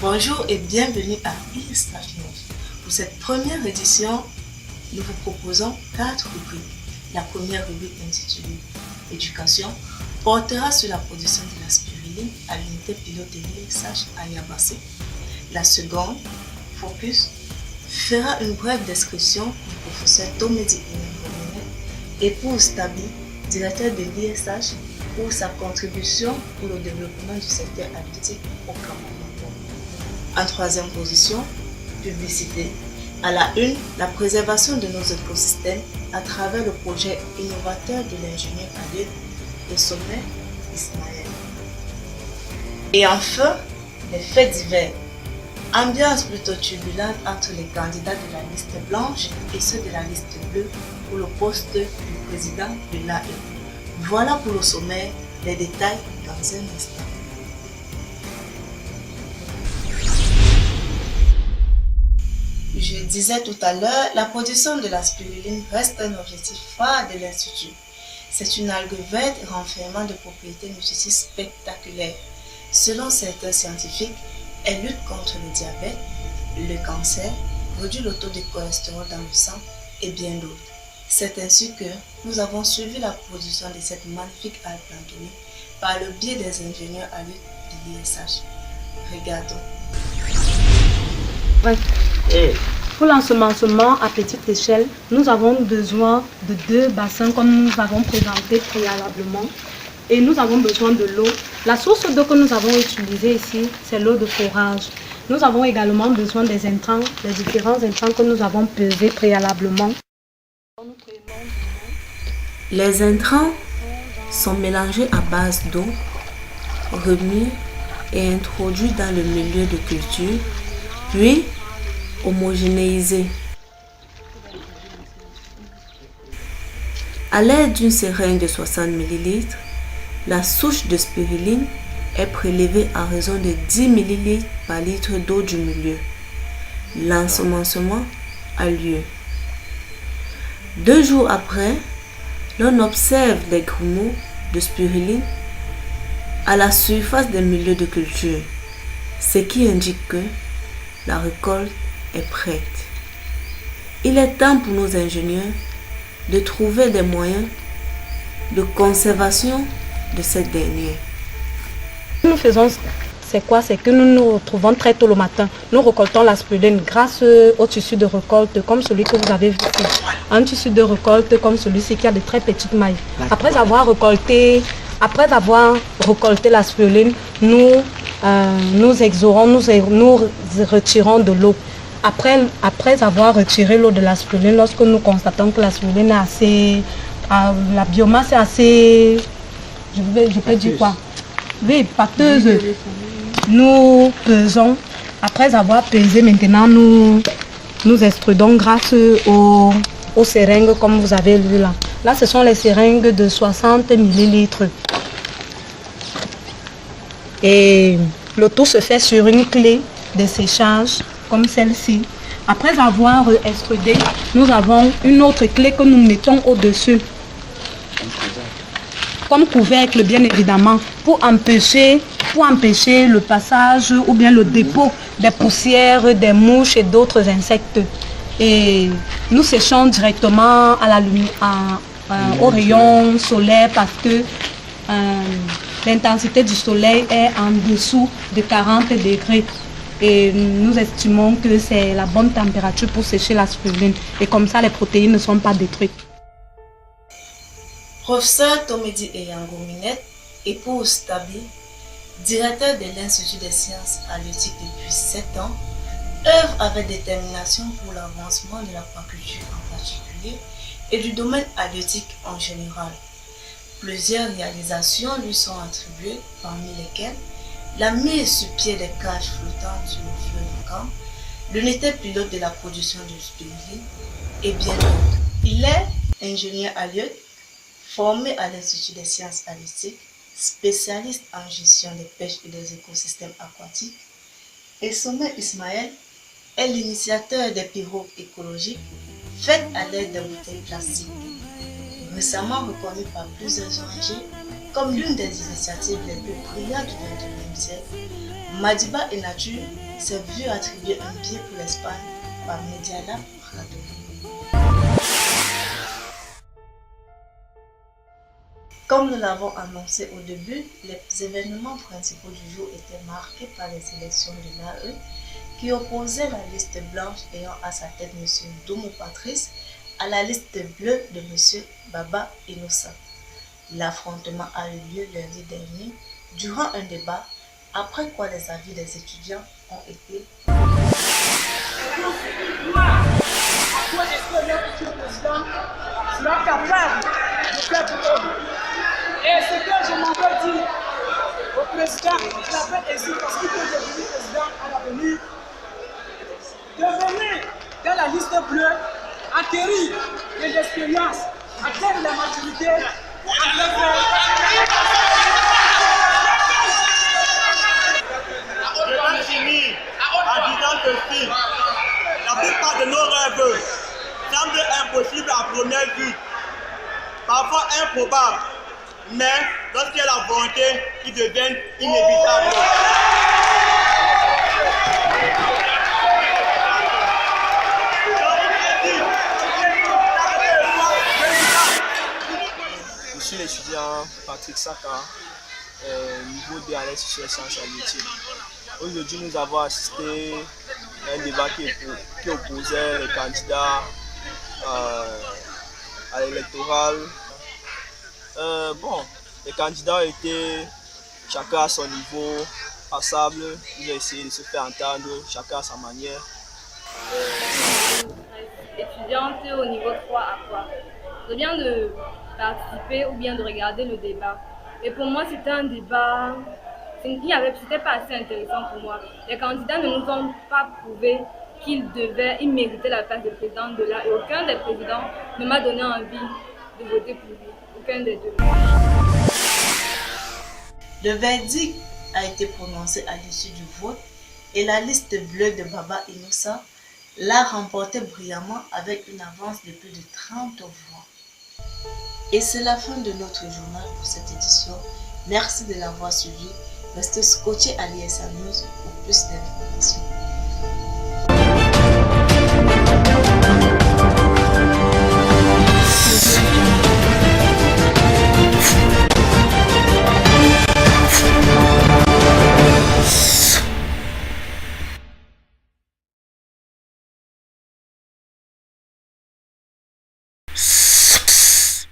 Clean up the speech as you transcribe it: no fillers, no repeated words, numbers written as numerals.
Bonjour et bienvenue à e-Stage 9. Pour cette première édition, nous vous proposons 4 rubriques. La première rubrique intitulée Éducation portera sur la production de la spiruline à l'unité pilote de l'ISH à Yabassi. La seconde, Focus, fera une brève description du professeur Tomedi Épouse Stabi, directeur de l'ISH, pour sa contribution pour le développement du secteur halieutique au Cameroun. En troisième position, publicité. À la une, la préservation de nos écosystèmes à travers le projet innovateur de l'ingénieur halieutique de sommet Ismaël. Et enfin, les faits divers. Ambiance plutôt turbulente entre les candidats de la liste blanche et ceux de la liste bleue pour le poste du président de l'AE. Voilà pour le sommaire, les détails dans un instant. Je disais tout à l'heure, la production de la spiruline reste un objectif phare de l'Institut. C'est une algue verte renfermant de propriétés nutritives spectaculaires. Selon certains scientifiques, elle lutte contre le diabète, le cancer, réduit le taux de cholestérol dans le sang et bien d'autres. C'est ainsi que nous avons suivi la production de cette magnifique algue planktonique par le biais des ingénieurs halieutique de l'ISH. Regardons. Pour l'ensemencement à petite échelle, nous avons besoin de 2 bassins comme nous avons présenté préalablement. Et nous avons besoin de l'eau. La source d'eau que nous avons utilisée ici, c'est l'eau de forage. Nous avons également besoin des intrants, les différents intrants que nous avons pesés préalablement. Les intrants sont mélangés à base d'eau, remis et introduits dans le milieu de culture, puis homogénéisés. À l'aide d'une seringue de 60 ml, la souche de spiruline est prélevée à raison de 10 ml par litre d'eau du milieu. L'ensemencement a lieu. 2 jours après, l'on observe les grumeaux de spiruline à la surface des milieux de culture, ce qui indique que la récolte est prête. Il est temps pour nos ingénieurs de trouver des moyens de conservation de cette dernière. Ce que nous faisons, c'est quoi? C'est que nous nous retrouvons très tôt le matin. Nous récoltons la spiruline grâce au tissu de récolte comme celui que vous avez vu ici. Un tissu de récolte comme celui-ci qui a de très petites mailles. Après avoir récolté la spiruline, nous retirons de l'eau. Après avoir retiré l'eau de la spiruline, lorsque nous constatons que la spiruline est assez... la biomasse est assez... Je peux dire quoi? Oui, pâteuse. Nous pesons. Après avoir pesé, maintenant nous extrudons grâce aux seringues comme vous avez vu là. Là, ce sont les seringues de 60 ml. Et le tout se fait sur une clé de séchage comme celle-ci. Après avoir extrudé, nous avons une autre clé que nous mettons au-dessus. Comme couvercle bien évidemment, pour empêcher le passage ou bien le dépôt des poussières, des mouches et d'autres insectes. Et nous séchons directement à la lumière, au rayon solaire parce que l'intensité du soleil est en dessous de 40 degrés. Et nous estimons que c'est la bonne température pour sécher la spiruline. Et comme ça, les protéines ne sont pas détruites. Professeur Tomedi Eyango-Minette, épouse Stabi, directeur de l'Institut des sciences halieutiques depuis 7 ans, œuvre avec détermination pour l'avancement de l'aquaculture en particulier et du domaine halieutique en général. Plusieurs réalisations lui sont attribuées, parmi lesquelles la mise sur pied des cages flottantes sur le fleuve Cam, l'unité pilote de la production de spiruline et bien d'autres. Il est ingénieur halieutique, formé à l'Institut des sciences halieutiques, spécialiste en gestion des pêches et des écosystèmes aquatiques, et Sommet Ismaël est l'initiateur des pirogues écologiques faites à l'aide de bouteilles plastiques. Récemment reconnu par plusieurs ONG comme l'une des initiatives les plus brillantes du XXIe siècle, Madiba et Nature s'est vu attribuer un billet pour l'Espagne par Mediana Radovich. Comme nous l'avons annoncé au début, les événements principaux du jour étaient marqués par les élections de l'AE qui opposait la liste blanche ayant à sa tête M. Domo Patrice à la liste bleue de M. Baba Innocent. L'affrontement a eu lieu lundi dernier durant un débat, après quoi les avis des étudiants ont été sera capable de faire pour eux. Et ce que je m'en veux dire au président, je l'appelle ici parce qu'il peut devenir président à l'avenir, devenir dans la liste bleue, acquérir de l'expérience, atteindre la maturité pour aller Je vais finir en disant ceci. La plupart de nos rêves semblent impossibles à première vue, parfois improbables, mais lorsqu'il y a la volonté, ils deviennent inévitables. Je suis l'étudiant Patrick Saka, niveau D à l'Institut des sciences halieutiques. Aujourd'hui, nous avons assisté à un débat qui opposait les candidats à l'électoral. Les candidats étaient chacun à son niveau, passable. Ils ont essayé de se faire entendre, chacun à sa manière. Étudiante au niveau 3 à quoi? C'est bien de participer ou bien de regarder le débat. Et pour moi, c'était un débat, c'était pas assez intéressant pour moi. Les candidats ne nous ont pas prouvé qu'ils méritaient la place de président de là. Et aucun des présidents ne m'a donné envie de voter pour lui. Aucun des deux. Le verdict a été prononcé à l'issue du vote et la liste bleue de Baba Innocent l'a remporté brillamment avec une avance de plus de 30 voix. Et c'est la fin de notre journal pour cette édition. Merci de l'avoir suivi. Restez scotchés à l'ISA News pour plus d'informations.